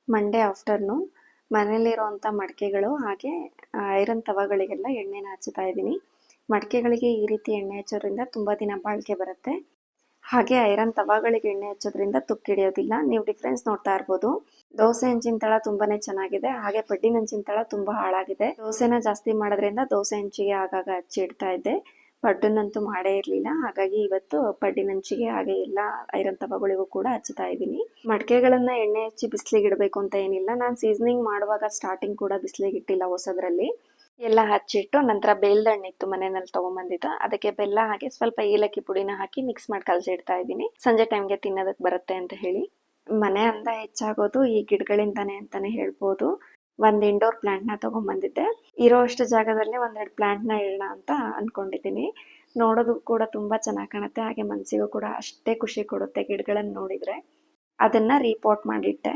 Monday afternoon ಮನೇಲಿರುವಂಥ ಮಡಿಕೆಗಳು ಹಾಗೆ iron ತವಗಳಿಗೆಲ್ಲ ಎಣ್ಣೆನ ಹಚ್ಚುತ್ತಾ ಇದ್ದೀನಿ. ಮಡಿಕೆಗಳಿಗೆ ಈ ರೀತಿ ಎಣ್ಣೆ ಹಚ್ಚೋದ್ರಿಂದ ತುಂಬ ದಿನ ಬಾಳಿಕೆ ಬರುತ್ತೆ. ಹಾಗೆ ಐರನ್ ತವಗಳಿಗೆ ಎಣ್ಣೆ ಹಚ್ಚೋದ್ರಿಂದ ತುಕ್ಕು ಹಿಡಿಯೋದಿಲ್ಲ. ನೀವು ಡಿಫ್ರೆನ್ಸ್ ನೋಡ್ತಾ ಇರ್ಬೋದು. ದೋಸೆ ಹಂಚಿನ ತಳ ತುಂಬಾನೇ ಚೆನ್ನಾಗಿದೆ, ಹಾಗೆ ಪಡ್ಡಿನ ಹಂಚಿನ ತಳ ತುಂಬಾ ಹಾಳಾಗಿದೆ. ದೋಸೆನ ಜಾಸ್ತಿ ಮಾಡೋದ್ರಿಂದ ದೋಸೆ ಹಂಚಿಗೆ ಆಗಾಗ ಹಚ್ಚಿ ಇಡ್ತಾ ಇದ್ದೆ. ಪಡ್ಡನ್ನಂತೂ ಮಾಡೇ ಇರಲಿಲ್ಲ. ಹಾಗಾಗಿ ಇವತ್ತು ಪಡ್ಡಿನ ಹಂಚಿಗೆ ಹಾಗೆ ಎಲ್ಲ ಐರನ್ ತವಗಳಿಗೂ ಕೂಡ ಹಚ್ಚುತ್ತಾ ಇದ್ದೀನಿ. ಮಡಿಕೆಗಳನ್ನ ಎಣ್ಣೆ ಹಚ್ಚಿ ಬಿಸಿಲಿಗೆ ಇಡಬೇಕು ಅಂತ ಏನಿಲ್ಲ. ನಾನು ಸೀಸನಿಂಗ್ ಮಾಡುವಾಗ ಸ್ಟಾರ್ಟಿಂಗ್ ಕೂಡ ಬಿಸಿಲಿಗೆ ಇಟ್ಟಿಲ್ಲ. ಹೊಸದ್ರಲ್ಲಿ ಎಲ್ಲ ಹಚ್ಚಿಟ್ಟು ನಂತರ ಬೇಲ್ದಣ್ಣು ಇತ್ತು ಮನೆಯಲ್ಲಿ ತಗೊಂಡ್ಬಂದಿದ್ದು, ಅದಕ್ಕೆ ಬೆಲ್ಲ ಹಾಕಿ ಸ್ವಲ್ಪ ಏಲಕ್ಕಿ ಪುಡಿನ ಹಾಕಿ ಮಿಕ್ಸ್ ಮಾಡಿ ಕಲಸಿಡ್ತಾ ಇದ್ದೀನಿ. ಸಂಜೆ ಟೈಮ್ಗೆ ತಿನ್ನೋದಕ್ಕೆ ಬರುತ್ತೆ ಅಂತ ಹೇಳಿ. ಮನೆ ಅಂದ ಹೆಚ್ಚಾಗೋದು ಈ ಗಿಡಗಳಿಂದಾನೆ ಅಂತಾನೆ ಹೇಳ್ಬೋದು. ಒಂದು ಇಂಡೋರ್ ಪ್ಲಾಂಟ್ನ ತಗೊಂಡ್ಬಂದಿದ್ದೆ. ಇರೋ ಅಷ್ಟು ಜಾಗದಲ್ಲಿ ಒಂದೆರಡು ಪ್ಲಾಂಟ್ನ ಇಡೋಣ ಅಂತ ಅನ್ಕೊಂಡಿದ್ದೀನಿ. ನೋಡೋದು ಕೂಡ ತುಂಬಾ ಚೆನ್ನಾಗಿ ಕಾಣುತ್ತೆ, ಹಾಗೆ ಮನಸ್ಸಿಗೂ ಕೂಡ ಅಷ್ಟೇ ಖುಷಿ ಕೊಡುತ್ತೆ ಗಿಡಗಳನ್ನು ನೋಡಿದ್ರೆ. ಅದನ್ನ ರೀಪಾಟ್ ಮಾಡಿಟ್ಟೆ.